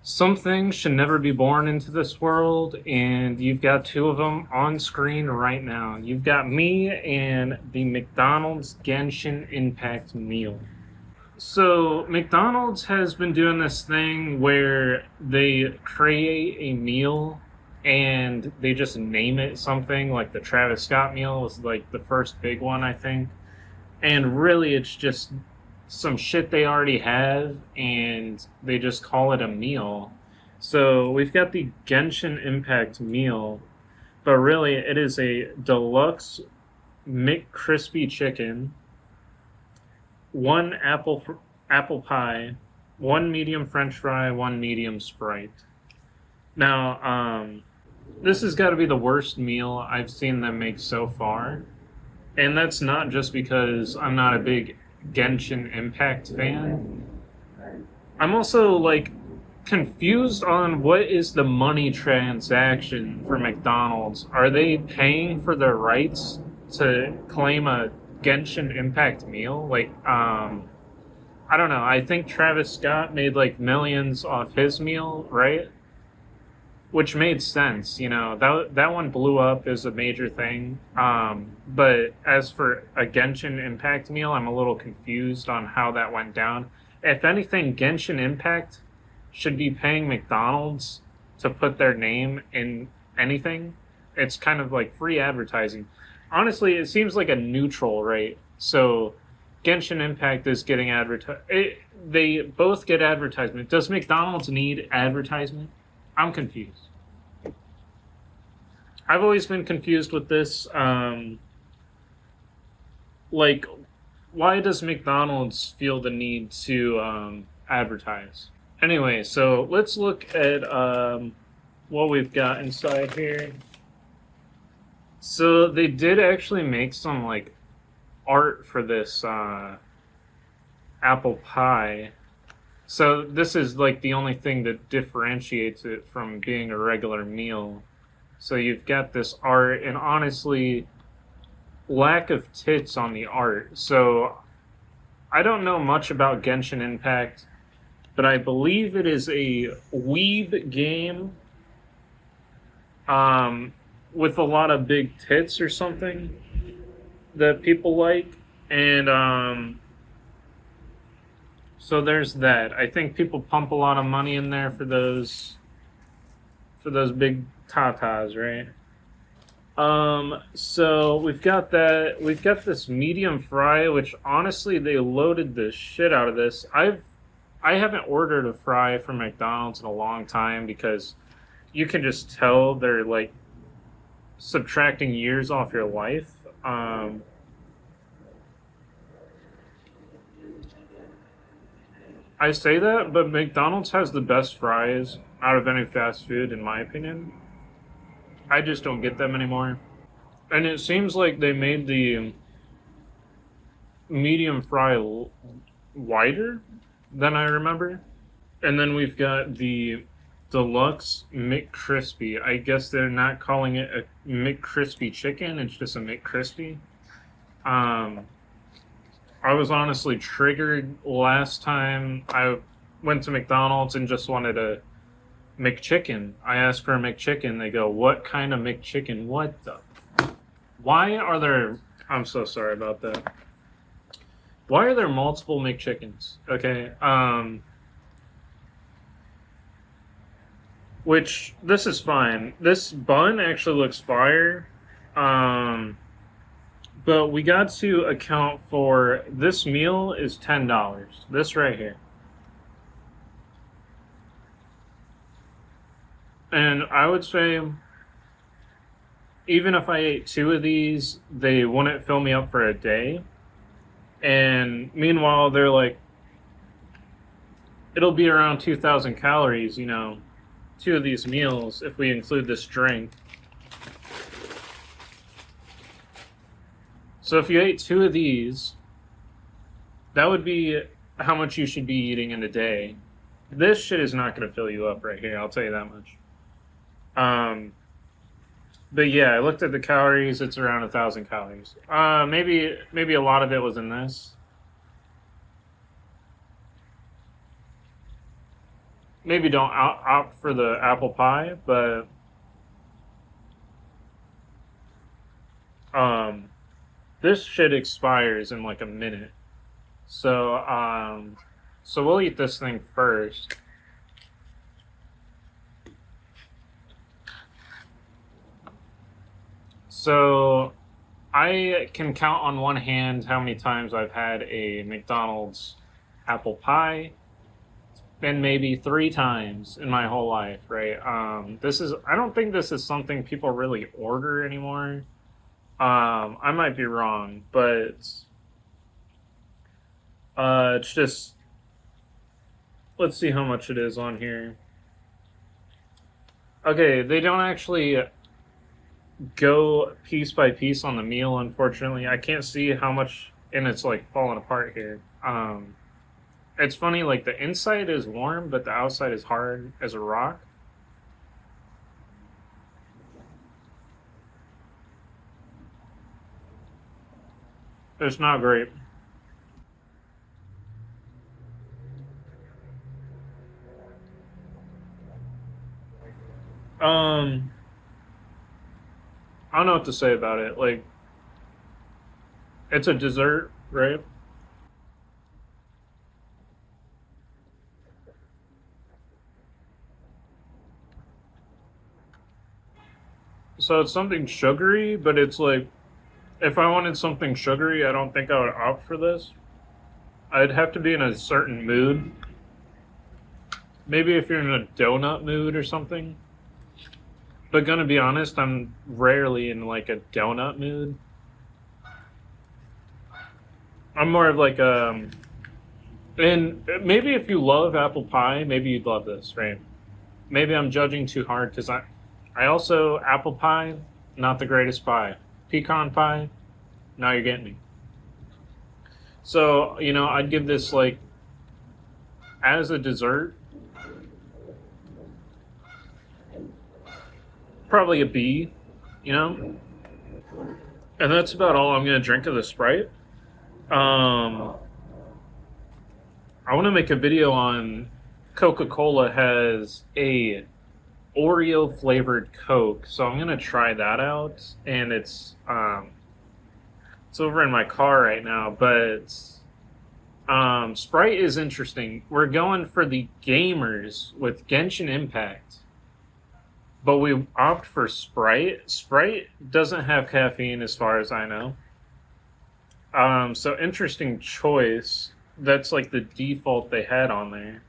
Some things should never be born into this world, and you've got two of them on screen right now. You've got me and the McDonald's Genshin Impact meal. So, McDonald's has been doing this thing where they create a meal and they just name it something, like the Travis Scott meal was like the first big one, I think. And really, it's just some shit they already have, and they just call it a meal. So we've got the Genshin Impact meal, but really it is a deluxe McCrispy chicken, one apple pie, one medium French fry, one medium Sprite. Now, this has got to be the worst meal I've seen them make so far. And that's not just because I'm not a big Genshin Impact fan. I'm also like confused on what is the money transaction for McDonald's. Are they paying for their rights to claim a Genshin Impact meal? I don't know. I think Travis Scott made like millions off his meal, right? Which made sense, that one blew up as a major thing. But as for a Genshin Impact meal, I'm a little confused on how that went down. If anything, Genshin Impact should be paying McDonald's to put their name in anything. It's kind of like free advertising. Honestly, it seems like a neutral rate. So Genshin Impact is getting advertised. They both get advertisement. Does McDonald's need advertisement? I'm confused. I've always been confused with this. Like, why does McDonald's feel the need to advertise? Anyway, so let's look at what we've got inside here. So they did actually make some like art for this apple pie. So this is like the only thing that differentiates it from being a regular meal. So you've got this art, and honestly, lack of tits on the art. So I don't know much about Genshin Impact, but I believe it is a weeb game with a lot of big tits or something that people like. And so there's that. I think people pump a lot of money in there for those big tatas, right? So we've got that. We've got this medium fry, which honestly they loaded the shit out of this. I haven't ordered a fry from McDonald's in a long time because you can just tell they're like subtracting years off your life. I say that, but McDonald's has the best fries out of any fast food, in my opinion. I just don't get them anymore. And it seems like they made the medium fry wider than I remember. And then we've got the deluxe McCrispy. I guess they're not calling it a McCrispy chicken, it's just a McCrispy. I was honestly triggered last time I went to McDonald's and just wanted a McChicken. I asked for a McChicken. They go, "What kind of McChicken? What the? Why are there?" I'm so sorry about that. Why are there multiple McChickens? Okay. Which this is fine. This bun actually looks fire. But we got to account for this meal is $10. This right here. And I would say, even if I ate two of these, they wouldn't fill me up for a day. And meanwhile, they're like, it'll be around 2,000 calories, two of these meals if we include this drink. So if you ate two of these, that would be how much you should be eating in a day. This shit is not going to fill you up right here, I'll tell you that much. But yeah, I looked at the calories. It's around 1,000 calories. Maybe a lot of it was in this. maybe don't opt for the apple pie, but um, this shit expires in like a minute. So so we'll eat this thing first. So I can count on one hand how many times I've had a McDonald's apple pie. It's been maybe 3 times in my whole life, right? This is I don't think this is something people really order anymore. I might be wrong, but it's just let's see how much it is on here. Okay, they don't actually go piece by piece on the meal, unfortunately. I can't see how much, and it's like falling apart here. It's funny, like the inside is warm, but the outside is hard as a rock. It's not great. Um, I don't know what to say about it. Like, it's a dessert, right? So it's something sugary, but it's like, if I wanted something sugary, I don't think I would opt for this. I'd have to be in a certain mood. Maybe if you're in a donut mood or something. But gonna be honest, I'm rarely in like a donut mood. I'm more of like and maybe if you love apple pie, maybe you'd love this, right? Maybe I'm judging too hard because I also apple pie, not the greatest pie. Pecan pie, now you're getting me. So I'd give this like as a dessert, probably a B, you know. And that's about all I'm gonna drink of the Sprite. Um, I want to make a video on Coca-Cola has a Oreo flavored Coke, so I'm gonna try that out. And it's over in my car right now, but Sprite is interesting. We're going for the gamers with Genshin Impact, but we opt for Sprite. Sprite doesn't have caffeine, as far as I know. So interesting choice. That's like the default they had on there.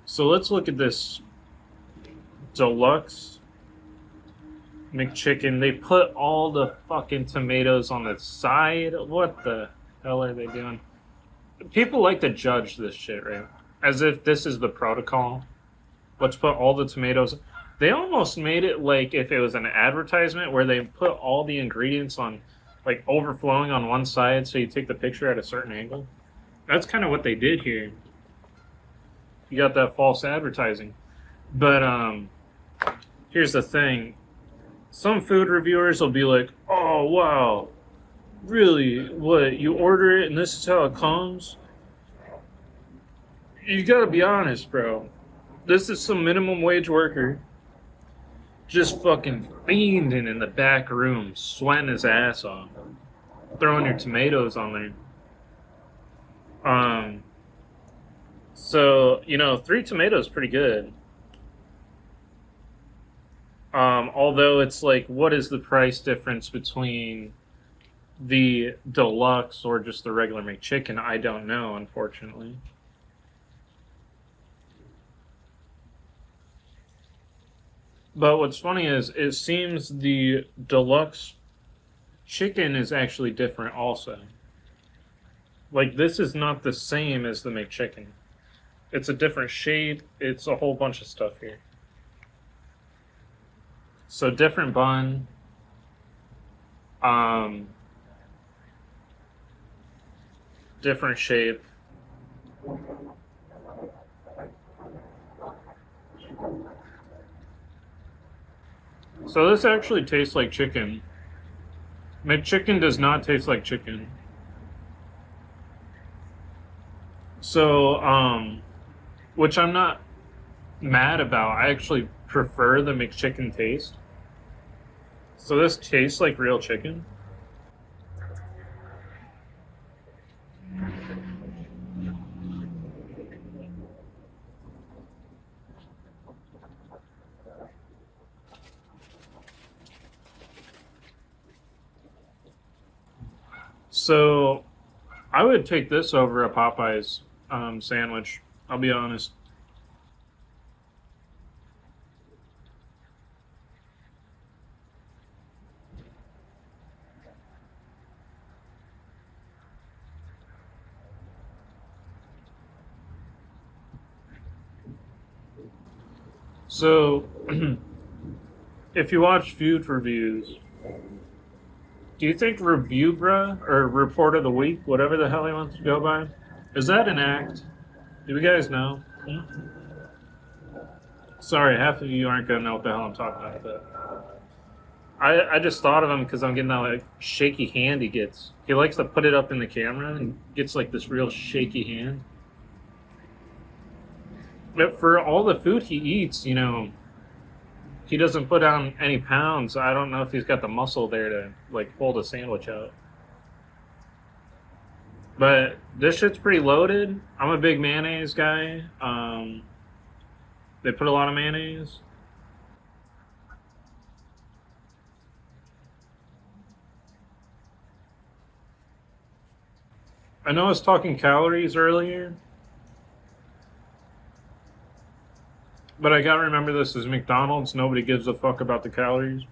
So let's look at this deluxe McChicken. They put all the fucking tomatoes on the side. What the hell are they doing? People like to judge this shit, right? As if this is the protocol. Let's put all the tomatoes. They almost made it like if it was an advertisement where they put all the ingredients on, like overflowing on one side, so you take the picture at a certain angle. That's kind of what they did here. You got that false advertising. But here's the thing. Some food reviewers will be like, "Oh wow, really? What? You order it and this is how it comes?" You gotta be honest, bro. This is some minimum wage worker just fucking fiending in the back room, sweating his ass off, throwing your tomatoes on there. So 3 tomatoes pretty good. Although it's like, what is the price difference between the deluxe or just the regular McChicken? I don't know, unfortunately. But what's funny is it seems the deluxe chicken is actually different also. Like, this is not the same as the McChicken. It's a different shape. It's a whole bunch of stuff here. So different bun. Different shape. So this actually tastes like chicken. McChicken does not taste like chicken. So, which I'm not mad about. I actually prefer the McChicken taste. So this tastes like real chicken. So I would take this over a Popeyes sandwich. I'll be honest. So if you watch food reviews, do you think Review Bruh or Report of the Week, whatever the hell he wants to go by, is that an act? Do you guys know? Hmm? Sorry, half of you aren't gonna know what the hell I'm talking about. But I just thought of him because I'm getting that like shaky hand he gets. He likes to put it up in the camera and gets like this real shaky hand. But for all the food he eats, he doesn't put on any pounds. I don't know if he's got the muscle there to like hold a sandwich out. But this shit's pretty loaded. I'm a big mayonnaise guy. They put a lot of mayonnaise. I know I was talking calories earlier, but I gotta remember this is McDonald's. Nobody gives a fuck about the calories.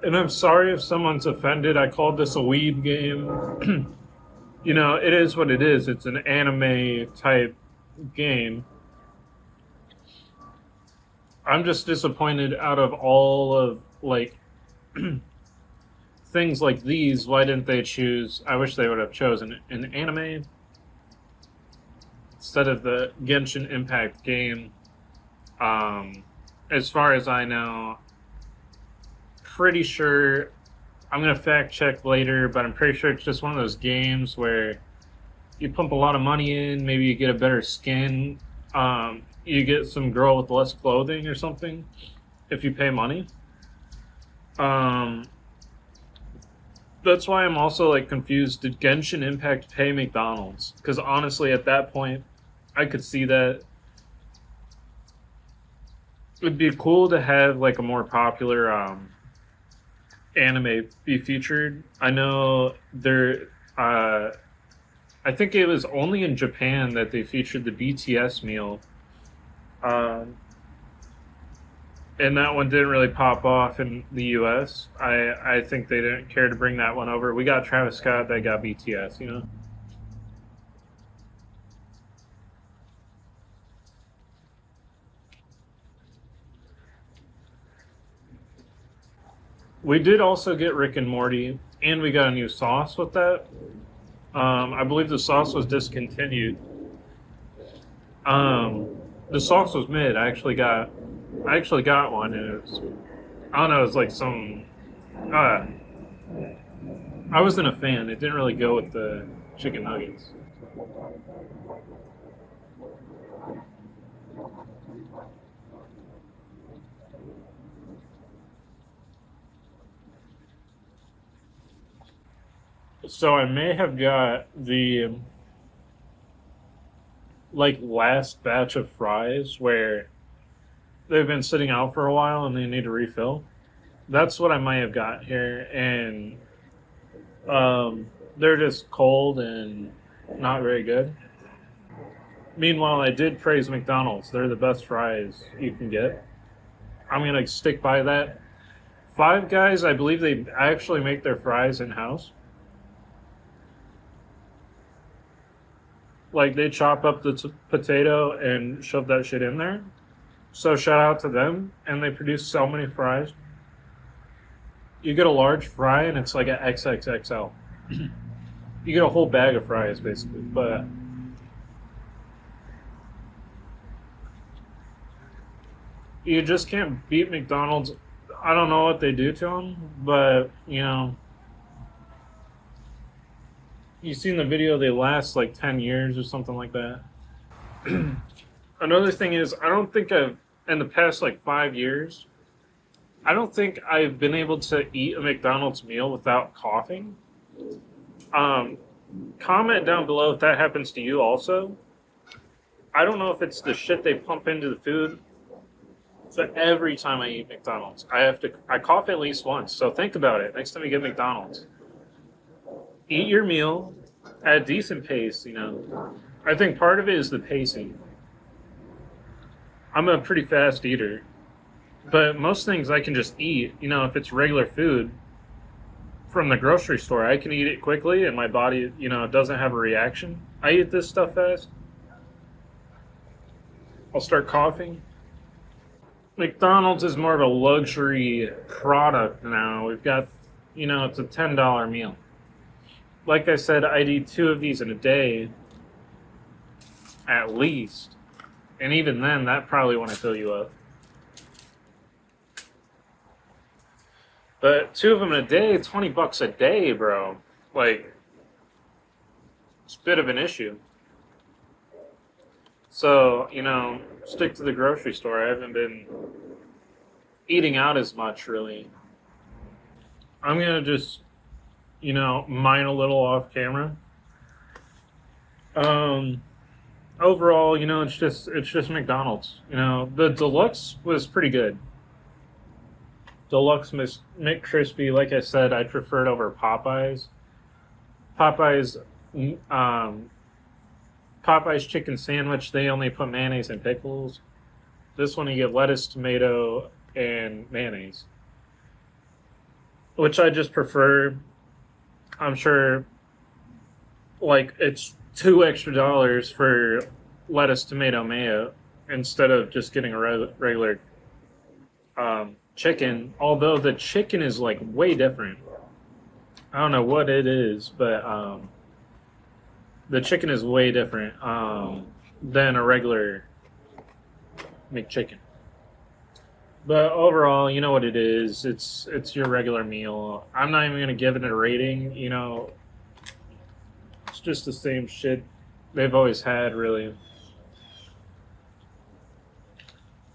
And I'm sorry if someone's offended. I called this a weeb game. It is what it is. It's an anime type game. I'm just disappointed out of all of like things like these. Why didn't they choose? I wish they would have chosen an anime instead of the Genshin Impact game. Um, as far as I know, pretty sure I'm gonna fact check later, but I'm pretty sure it's just one of those games where you pump a lot of money in, maybe you get a better skin, you get some girl with less clothing or something if you pay money. Um, that's why I'm also like confused. Did Genshin Impact pay McDonald's? Because honestly, at that point, I could see that it'd be cool to have like a more popular anime be featured. I know there. I think it was only in Japan that they featured the BTS meal, um, and that one didn't really pop off in the U.S. I think they didn't care to bring that one over. We got Travis Scott, they got BTS. We did also get Rick and Morty, and we got a new sauce with that. I believe the sauce was discontinued. The sauce was mid. I actually got one, and it was, I don't know, it was like some. Uh, I wasn't a fan. It didn't really go with the chicken nuggets. So I may have got the like last batch of fries where they've been sitting out for a while and they need to refill. That's what I might have got here, and they're just cold and not very good. Meanwhile, I did praise McDonald's. They're the best fries you can get. I'm gonna stick by that. Five Guys, I believe they actually make their fries in house. Like they chop up the potato and shove that shit in there. So shout out to them, and they produce so many fries. You get a large fry, and it's like a XXXL. You get a whole bag of fries basically, but you just can't beat McDonald's. I don't know what they do to them, but you've seen the video. They last like 10 years or something like that. Another thing is, I don't think I've in the past like 5 years. I don't think I've been able to eat a McDonald's meal without coughing. Um, Comment down below if that happens to you also. I don't know if it's the shit they pump into the food, but every time I eat McDonald's, I cough at least once. So think about it. Next time you get McDonald's, eat your meal at a decent pace. I think part of it is the pacing. I'm a pretty fast eater, but most things I can just eat. If it's regular food from the grocery store, I can eat it quickly and my body, doesn't have a reaction. I eat this stuff fast, I'll start coughing. McDonald's is more of a luxury product now. We've got, it's a $10 meal. Like I said, I'd eat 2 of these in a day at least. And even then, that probably wouldn't fill you up. But 2 of them in a day, $20 a day, bro. Like, it's a bit of an issue. So, stick to the grocery store. I haven't been eating out as much, really. I'm going to just, mine a little off camera. Overall, it's just McDonald's. The deluxe was pretty good. Deluxe McCrispy, like I said, I preferred over Popeyes. Popeyes, Popeyes chicken sandwich, they only put mayonnaise and pickles. This one you get lettuce, tomato, and mayonnaise, which I just prefer. I'm sure, like, it's $2 extra for lettuce, tomato, mayo instead of just getting a regular chicken. Although the chicken is like way different. I don't know what it is, but the chicken is way different than a regular McChicken. But overall, you know what it is. It's your regular meal. I'm not even gonna give it a rating. It's just the same shit they've always had, really.